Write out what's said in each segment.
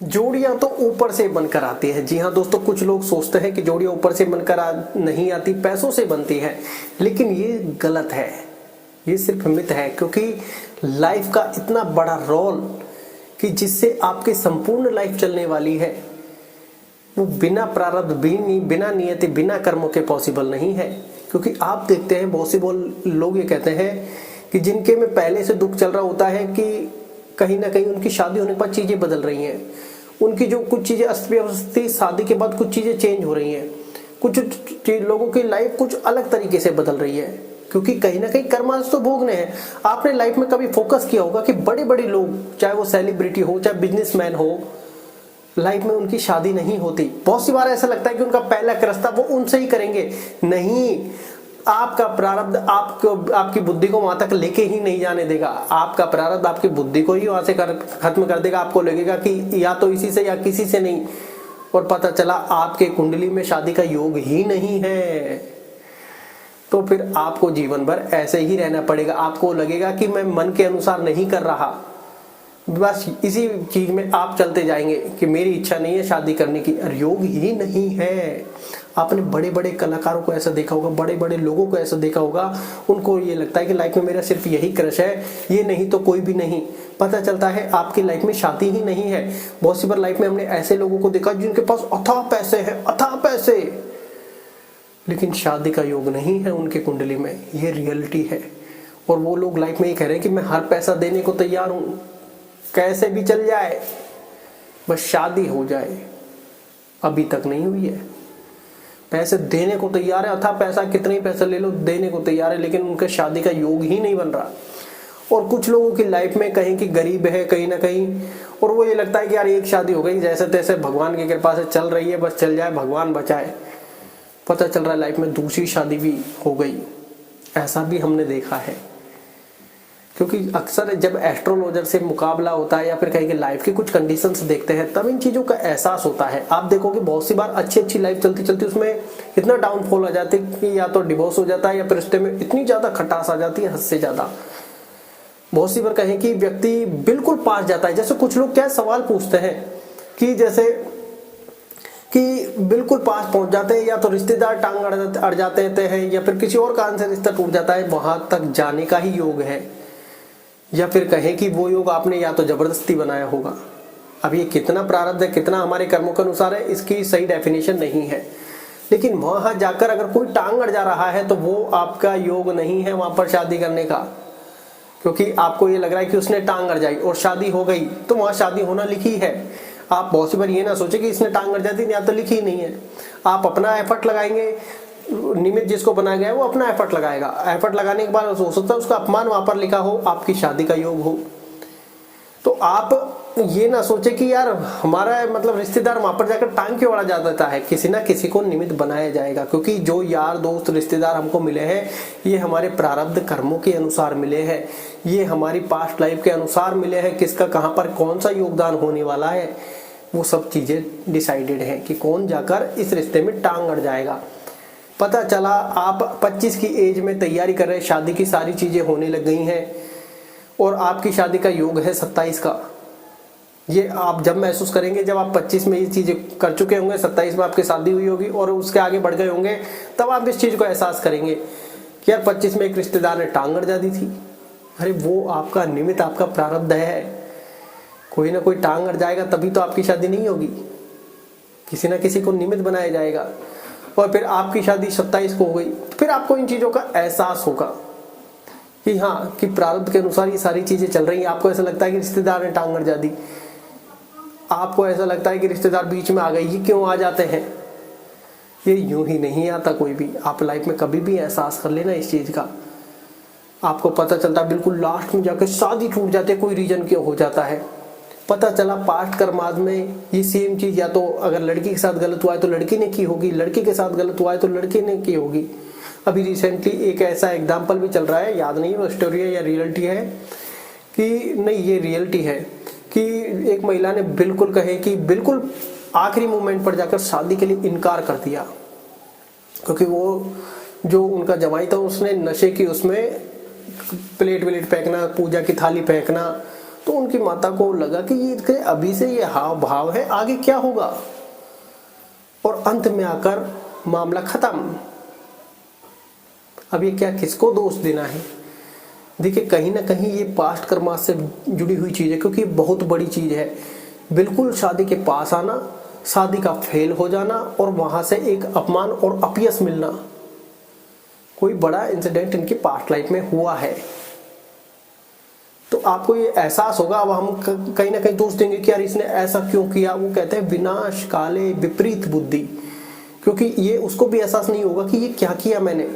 जोड़ियां तो ऊपर से बनकर आती है। जी हाँ दोस्तों, कुछ लोग सोचते हैं कि जोड़ियां ऊपर से बनकर नहीं आती, पैसों से बनती है, लेकिन ये गलत है। ये सिर्फ मिथ है, क्योंकि लाइफ का इतना बड़ा रोल कि जिससे आपकी संपूर्ण लाइफ चलने वाली है, वो बिना प्रारब्ध, बिना नियति, बिना कर्मों के पॉसिबल नहीं है। क्योंकि आप देखते हैं बहुत से लोग ये कहते हैं कि जिनके में पहले से दुख चल रहा होता है कि कहीं ना कहीं उनकी शादी होने के बाद चीजें बदल रही हैं, उनकी जो कुछ चीजें अस्त व्यस्त थी, शादी के बाद कुछ चीजें चेंज हो रही हैं, कुछ लोगों की लाइफ कुछ अलग तरीके से बदल रही है, क्योंकि कहीं ना कहीं कर्मांश तो भोगने हैं। आपने लाइफ में कभी फोकस किया होगा कि बड़े बड़े लोग, चाहे वो सेलिब्रिटी हो, चाहे बिजनेसमैन हो, लाइफ में उनकी शादी नहीं होती। बहुत सी बार ऐसा लगता है कि उनका पहला क्रश था, वो उनसे ही करेंगे। नहीं, आपका प्रारब्ध आपको, आपकी बुद्धि को वहां तक लेके ही नहीं जाने देगा। आपका प्रारब्ध आपकी बुद्धि को ही वहां से खत्म कर देगा। आपको लगेगा कि या तो इसी से या किसी से नहीं, और पता चला आपके कुंडली में शादी का योग ही नहीं है। तो फिर आपको जीवन भर ऐसे ही रहना पड़ेगा। आपको लगेगा कि मैं मन के अनुसार नहीं कर रहा, बस इसी चीज में आप चलते जाएंगे कि मेरी इच्छा नहीं है शादी करने की, और योग ही नहीं है। आपने बड़े बड़े कलाकारों को ऐसा देखा होगा, बड़े बड़े लोगों को ऐसा देखा होगा, उनको ये लगता है कि लाइफ में मेरा सिर्फ यही क्रश है, ये नहीं तो कोई भी नहीं। पता चलता है आपकी लाइफ में शादी ही नहीं है। बहुत सी बार लाइफ में हमने ऐसे लोगों को देखा जिनके पास अथाह पैसे हैं, अथाह पैसे, लेकिन शादी का योग नहीं है उनके कुंडली में। ये रियलिटी है। और वो लोग लाइफ में ये कह रहे हैं कि मैं हर पैसा देने को तैयार हूं, कैसे भी चल जाए, बस शादी हो जाए। अभी तक नहीं हुई है। पैसे देने को तैयार है, अथा पैसा, कितने ही पैसे ले लो, देने को तैयार है, लेकिन उनके शादी का योग ही नहीं बन रहा। और कुछ लोगों की लाइफ में कहीं की गरीब है कहीं ना कहीं, और वो ये लगता है कि यार एक शादी हो गई, जैसे तैसे भगवान की कृपा से चल रही है, बस चल जाए, भगवान बचाए। पता चल रहा है लाइफ में दूसरी शादी भी हो गई। ऐसा भी हमने देखा है। क्योंकि अक्सर जब एस्ट्रोलॉजर से मुकाबला होता है या फिर कहीं की लाइफ की कुछ कंडीशंस देखते हैं, तब इन चीजों का एहसास होता है। आप देखोगे बहुत सी बार अच्छी लाइफ चलती चलती उसमें इतना डाउनफॉल आ जाती है कि या तो डिवोर्स हो जाता है, या फिर रिश्ते में इतनी ज्यादा खटास आ जाती है, हद से ज्यादा। बहुत सी बार कहें कि व्यक्ति बिल्कुल पास जाता है। जैसे कुछ लोग क्या सवाल पूछते हैं कि जैसे कि बिल्कुल पास पहुंच जाते हैं, या तो रिश्तेदार टांग अड़ जाते हैं, या फिर किसी और कारण से रिश्ता टूट जाता है, वहां तक जाने का ही योग है। या फिर कहें कि वो योग आपने या तो जबरदस्ती बनाया होगा। अब ये कितना प्रारब्ध है, कितना हमारे कर्मों के अनुसार है, इसकी सही डेफिनेशन नहीं है। लेकिन वहां जाकर अगर कोई टांग अड़ जा रहा है तो वो आपका योग नहीं है वहां पर शादी करने का। क्योंकि आपको ये लग रहा है कि उसने टांग अड़ जाई और शादी हो गई, तो वहां शादी होना लिखी है। आप बहुत सी बार ये ना सोचे कि इसने टांग अड़ जाती, या तो लिखी ही नहीं है। आप अपना एफर्ट लगाएंगे, निमित्त जिसको बनाया गया है वो अपना एफर्ट लगाएगा। एफर्ट लगाने के बाद हो सकता है उसका अपमान वहां पर लिखा हो, आपकी शादी का योग हो। तो आप ये ना सोचे कि यार हमारा मतलब रिश्तेदार वहां पर जाकर टांग क्यों अड़ा जाता है। किसी ना किसी को निमित्त बनाया जाएगा, क्योंकि जो यार दोस्त रिश्तेदार हमको मिले हैं, ये हमारे प्रारब्ध कर्मों के अनुसार मिले हैं, ये हमारी पास्ट लाइफ के अनुसार मिले हैं। किसका कहां पर कौन सा योगदान होने वाला है, वो सब चीजें डिसाइडेड है कि कौन जाकर इस रिश्ते में टांग अड़ जाएगा। पता चला आप 25 की एज में तैयारी कर रहे, शादी की सारी चीजें होने लग गई हैं, और आपकी शादी का योग है 27 का। ये आप जब महसूस करेंगे जब आप 25 में ये चीजें कर चुके होंगे, 27 में आपकी शादी हुई होगी और उसके आगे बढ़ गए होंगे, तब आप इस चीज को एहसास करेंगे कि यार 25 में एक रिश्तेदार ने टांग अड़ जाती थी। अरे वो आपका निमित्त, आपका प्रारब्ध है। कोई ना कोई टांग अड़ जाएगा, तभी तो आपकी शादी नहीं होगी। किसी ना किसी को निमित्त बनाया जाएगा, और फिर आपकी शादी 27 को हो गई। फिर आपको इन चीजों का एहसास होगा कि हाँ, कि प्रारब्ध के अनुसार ये सारी चीजें चल रही हैं। आपको ऐसा लगता है कि रिश्तेदार ने टांग अड़ जा दी, आपको ऐसा लगता है कि रिश्तेदार बीच में आ गए, ये क्यों आ जाते हैं। ये यूं ही नहीं आता कोई भी। आप लाइफ में कभी भी एहसास कर लेना इस चीज का, आपको पता चलता है बिल्कुल लास्ट में जाकर शादी टूट जाती है, कोई रीजन क्यों हो जाता है। पता चला पास्ट कर्माद में ये सेम चीज, या तो अगर लड़की के साथ गलत हुआ है तो लड़की ने की होगी, लड़की के साथ गलत हुआ है तो लड़के ने की होगी। अभी रिसेंटली एक ऐसा एग्जाम्पल भी चल रहा है, याद नहीं वो स्टोरी है या रियलिटी है कि नहीं, ये रियलिटी है कि एक महिला ने बिल्कुल कहे कि बिल्कुल आखिरी मोमेंट पर जाकर शादी के लिए इनकार कर दिया, क्योंकि वो जो उनका जमाई था उसने नशे की उसमें प्लेट व्लेट फेंकना, पूजा की थाली फेंकना, तो उनकी माता को लगा कि ये अभी से ये हाव भाव है, आगे क्या होगा, और अंत में आकर मामला खत्म। अब ये क्या किसको दोष देना है? देखिए कहीं ना कहीं ये पास्ट कर्मा से जुड़ी हुई चीज है, क्योंकि बहुत बड़ी चीज है। बिल्कुल शादी के पास आना, शादी का फेल हो जाना और वहां से एक अपमान और अपयश मिलना, कोई बड़ा इंसिडेंट इनकी पास्ट लाइफ में हुआ है। तो आपको ये एहसास होगा। अब हम कहीं ना कहीं दोष देंगे कि यार इसने ऐसा क्यों किया। वो कहते हैं विनाश काले विपरीत बुद्धि, क्योंकि ये उसको भी एहसास नहीं होगा कि ये क्या किया मैंने।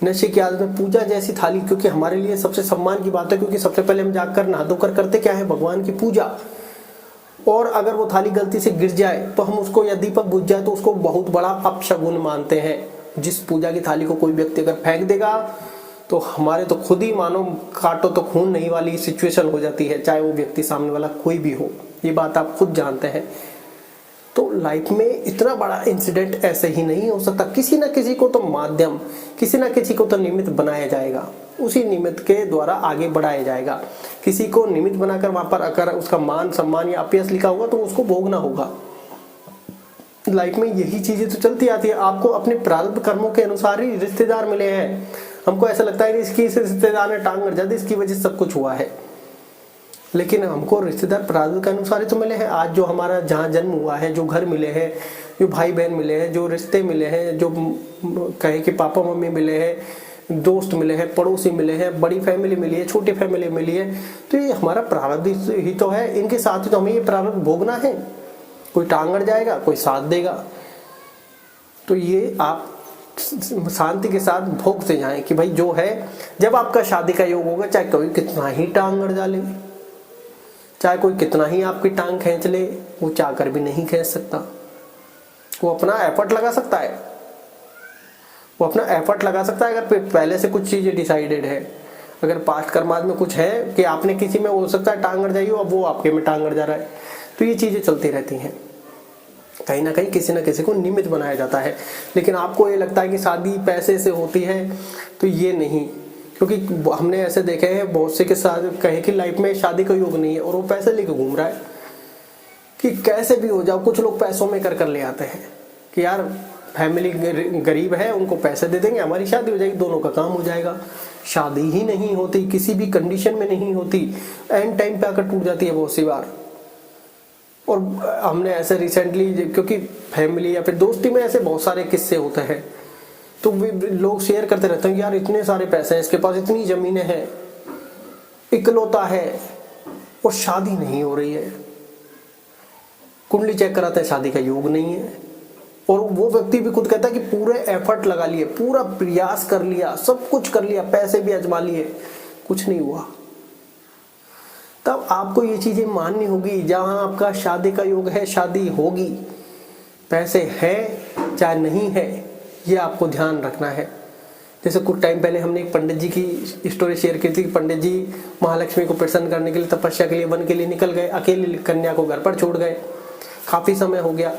नशे की आदत में पूजा जैसी थाली, क्योंकि हमारे लिए सबसे सम्मान की बात है, क्योंकि सबसे पहले हम जाकर नहा धोकर करते क्या है, भगवान की पूजा। और अगर वो थाली गलती से गिर जाए तो हम उसको, या दीपक बुझ जाए तो उसको बहुत बड़ा अपशगुन मानते हैं। जिस पूजा की थाली को कोई व्यक्ति अगर फेंक देगा तो हमारे तो खुद ही मानो काटो तो खून नहीं वाली सिचुएशन हो जाती है, चाहे वो व्यक्ति सामने वाला कोई भी हो। ये बात आप खुद जानते हैं। तो लाइफ में इतना बड़ा इंसिडेंट ऐसे ही नहीं हो सकता। किसी ना किसी को तो माध्यम, किसी ना किसी को तो निमित्त बनाया जाएगा, उसी निमित्त के द्वारा आगे बढ़ाया जाएगा। किसी को निमित्त बनाकर वहां पर अगर उसका मान सम्मान या अपयश लिखा होगा तो उसको भोगना होगा। लाइफ में यही चीजें तो चलती आती है। आपको अपने प्रारब्ध कर्मों के अनुसार ही रिश्तेदार मिले हैं। हमको ऐसा लगता है कि इसकी इस रिश्तेदार ने टांग अड़ जाती, इसकी वजह से सब कुछ हुआ है, लेकिन हमको रिश्तेदार प्रारब्ध के अनुसार ही तो मिले हैं। आज जो हमारा जहाँ जन्म हुआ है, जो घर मिले हैं, जो भाई बहन मिले हैं, जो रिश्ते मिले हैं, जो कहे कि पापा मम्मी मिले हैं, दोस्त मिले हैं, पड़ोसी मिले हैं, बड़ी फैमिली मिली है, छोटी फैमिली मिली है, तो ये हमारा प्रारब्ध ही तो है। इनके साथ ही तो हमें ये प्रारब्ध भोगना है। कोई टांग अड़ जाएगा, कोई साथ देगा। तो ये आप शांति के साथ भोगते जाएं कि भाई जो है, जब आपका शादी का योग होगा, चाहे कोई कितना ही टांग अड़ डाले, चाहे कोई कितना ही आपकी टांग खींच ले, वो चाहकर भी नहीं खींच सकता। वो अपना एफर्ट लगा सकता है, वो अपना एफर्ट लगा सकता है अगर पहले से कुछ चीजें डिसाइडेड है। अगर पास्ट कर्माद में कुछ है कि आपने किसी में हो सकता है टांग अड़ जाइए, अब वो आपके में टांग अड़ जा रहा है, तो ये चीजें चलती रहती हैं। कहीं ना कहीं किसी ना किसी को निमित्त बनाया जाता है। लेकिन आपको ये लगता है कि शादी पैसे से होती है, तो ये नहीं, क्योंकि हमने ऐसे देखे हैं बहुत से के साथ कहे कि लाइफ में शादी का योग नहीं है और वो पैसे लेके घूम रहा है कि कैसे भी हो जाओ। कुछ लोग पैसों में कर ले आते हैं कि यार फैमिली गरीब है, उनको पैसे दे देंगे, हमारी शादी हो जाएगी, दोनों का काम हो जाएगा। शादी ही नहीं होती, किसी भी कंडीशन में नहीं होती, एंड टाइम पे आकर टूट जाती है बहुत सी बार। और हमने ऐसे रिसेंटली, क्योंकि फैमिली या फिर दोस्ती में ऐसे बहुत सारे किस्से होते हैं, तो लोग शेयर करते रहते हैं कि यार इतने सारे पैसे हैं इसके पास, इतनी जमीनें हैं, इकलौता है और शादी नहीं हो रही है। कुंडली चेक कराते हैं, शादी का योग नहीं है। और वो व्यक्ति भी खुद कहता है कि पूरे एफर्ट लगा लिए, पूरा प्रयास कर लिया, सब कुछ कर लिया, पैसे भी आजमा लिए, कुछ नहीं हुआ। तब आपको ये चीजें माननी होगी। जहां आपका शादी का योग है, शादी होगी, पैसे है चाहे नहीं है, ये आपको ध्यान रखना है। जैसे कुछ टाइम पहले हमने एक पंडित जी की स्टोरी शेयर की थी। पंडित जी महालक्ष्मी को प्रसन्न करने के लिए, तपस्या के लिए, वन के लिए निकल गए, अकेली कन्या को घर पर छोड़ गए, काफी समय हो गया।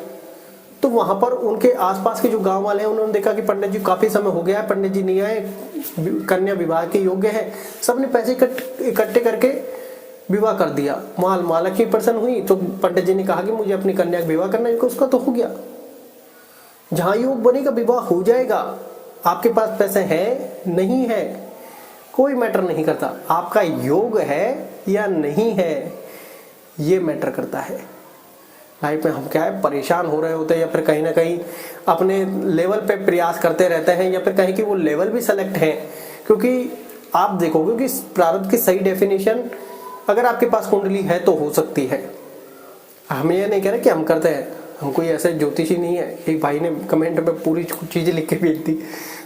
तो वहां पर उनके आसपास के जो गांव वाले हैं, उन्होंने देखा कि पंडित जी काफी समय हो गया है, पंडित जी नहीं आए, कन्या विवाह के योग्य है। सबने पैसे इकट्ठे करके विवाह कर दिया। महालक्ष्मी प्रसन्न हुई तो पंडित जी ने कहा कि मुझे अपनी कन्या का विवाह करना है, उसका तो हो गया। जहां योग बनेगा विवाह हो जाएगा। आपके पास पैसे है नहीं है, कोई मैटर नहीं करता। आपका योग है या नहीं है, ये मैटर करता है। लाइफ में हम क्या है, परेशान हो रहे होते हैं, या फिर कहीं ना कहीं अपने लेवल पे प्रयास करते रहते हैं, या फिर कहीं कि वो लेवल भी सेलेक्ट है। क्योंकि आप देखोगे कि प्रारब्ध की सही डेफिनेशन अगर आपके पास कुंडली है तो हो सकती है। हम ये नहीं कह रहे कि हम करते हैं, हम कोई ऐसे ज्योतिषी नहीं है। एक भाई ने कमेंट में पूरी चीजें लिख के भेज दी,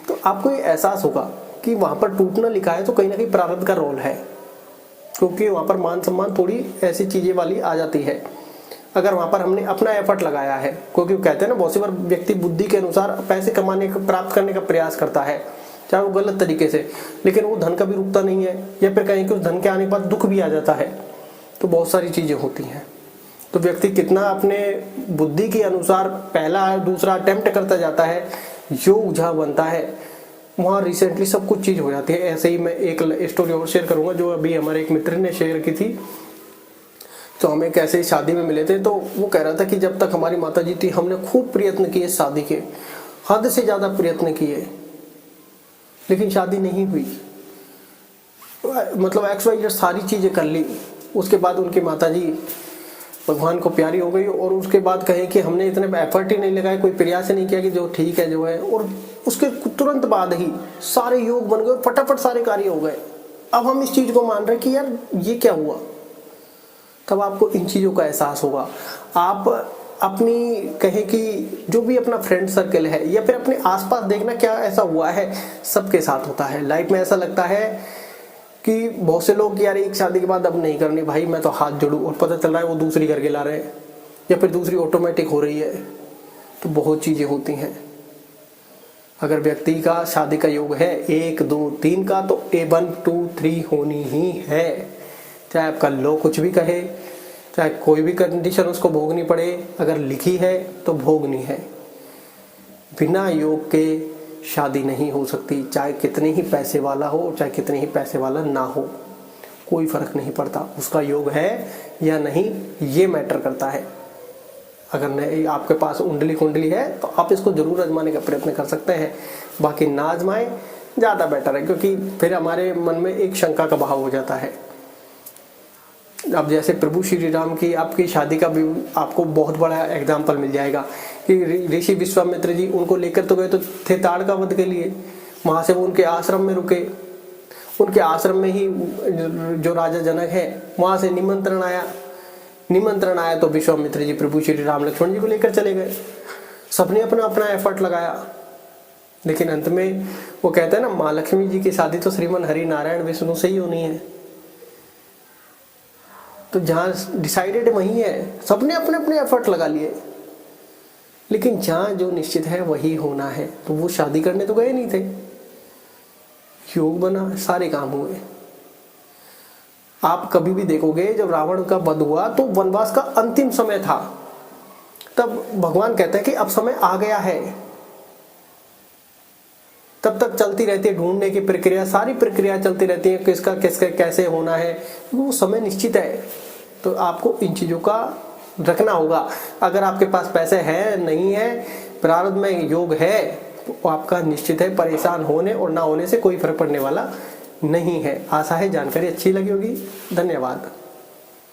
तो आपको ये एहसास होगा कि वहां पर टूटना लिखा है तो कहीं ना कहीं प्रारब्ध का रोल है, क्योंकि वहां पर मान सम्मान थोड़ी ऐसी चीजें वाली आ जाती है अगर वहां पर हमने अपना एफर्ट लगाया है। क्योंकि कहते हैं ना, बहुत सी बार व्यक्ति बुद्धि के अनुसार पैसे कमाने का, प्राप्त करने का प्रयास करता है, चाहे वो गलत तरीके से, लेकिन वो धन कभी रुकता नहीं है, या फिर कहीं कि उस धन के आने के बाद दुख भी आ जाता है। तो बहुत सारी चीजें होती हैं। तो व्यक्ति कितना अपने बुद्धि के अनुसार पहला दूसरा अटेम्प्ट करता जाता है, योग जहाँ बनता है वहाँ रिसेंटली सब कुछ चीज हो जाती है। ऐसे ही मैं एक स्टोरी और शेयर करूंगा जो अभी हमारे एक मित्र ने शेयर की थी तो हम एक ऐसे ही शादी में मिले थे, तो वो कह रहा था कि जब तक हमारी माता जी थी हमने खूब प्रयत्न किए शादी के, हद से ज़्यादा प्रयत्न किए, लेकिन शादी नहीं हुई। मतलब XYZ सारी चीज़ें कर ली, उसके बाद उनकी माता जी भगवान को प्यारी हो गई, और उसके बाद कहे कि हमने इतने एफर्ट ही नहीं लगाए, कोई प्रयास नहीं किया कि जो ठीक है जो है, और उसके तुरंत बाद ही सारे योग बन गए और फटाफट सारे कार्य हो गए। अब हम इस चीज़ को मान रहे हैं कि यार ये क्या हुआ। तब आपको इन चीज़ों का एहसास होगा। आप अपनी कहें कि जो भी अपना फ्रेंड सर्कल है या फिर अपने आसपास देखना क्या ऐसा हुआ है, सबके साथ होता है। लाइफ में ऐसा लगता है कि बहुत से लोग यार एक शादी के बाद अब नहीं करनी भाई, मैं तो हाथ जोड़ूं, और पता चल रहा है वो दूसरी करके ला रहे हैं या फिर दूसरी ऑटोमेटिक हो रही है। तो बहुत चीज़ें होती हैं। अगर व्यक्ति का शादी का योग है 1 2 3 का, तो A1 2 3 होनी ही है। चाहे आपका लो कुछ भी कहे, चाहे कोई भी कंडीशन उसको भोगनी पड़े, अगर लिखी है तो भोगनी है। बिना योग के शादी नहीं हो सकती, चाहे कितने ही पैसे वाला हो, चाहे कितने ही पैसे वाला ना हो, कोई फर्क नहीं पड़ता। उसका योग है या नहीं ये मैटर करता है। अगर नहीं आपके पास उंडली कुंडली है तो आप इसको जरूर आजमाने का प्रयत्न कर सकते हैं, बाकी ना आजमाएं ज़्यादा बेटर है, क्योंकि फिर हमारे मन में एक शंका का भाव हो जाता है। अब जैसे प्रभु श्री राम की आपकी शादी का भी आपको बहुत बड़ा एग्जाम्पल मिल जाएगा कि ऋषि विश्वामित्र जी उनको लेकर तो गए तो थे ताड़ का वध के लिए, वहां से वो उनके आश्रम में रुके। उनके आश्रम में ही जो राजा जनक है वहां से निमंत्रण आया तो विश्वामित्र जी प्रभु श्री राम लक्ष्मण जी को लेकर चले गए। सबने अपना अपना एफर्ट लगाया, लेकिन अंत में वो कहते हैं ना, माँ लक्ष्मी जी की शादी तो श्रीमन हरि नारायण विष्णु से ही होनी है। तो जहां डिसाइडेड वही है, सबने अपने अपने एफर्ट लगा लिए, लेकिन जहां जो निश्चित है वही होना है। तो वो शादी करने तो गए नहीं थे, योग बना, सारे काम हुए। आप कभी भी देखोगे जब रावण का वध हुआ तो वनवास का अंतिम समय था, तब भगवान कहते हैं कि अब समय आ गया है। तब तक चलती रहती है ढूंढने की प्रक्रिया, सारी प्रक्रिया चलती रहती है, किसका किसका कैसे होना है, वो समय निश्चित है। तो आपको इन चीजों का रखना होगा। अगर आपके पास पैसे हैं नहीं है, प्रारब्ध में योग है, तो आपका निश्चित है परेशान होने और ना होने से कोई फर्क पड़ने वाला नहीं है। आशा है जानकारी अच्छी लगी होगी। धन्यवाद।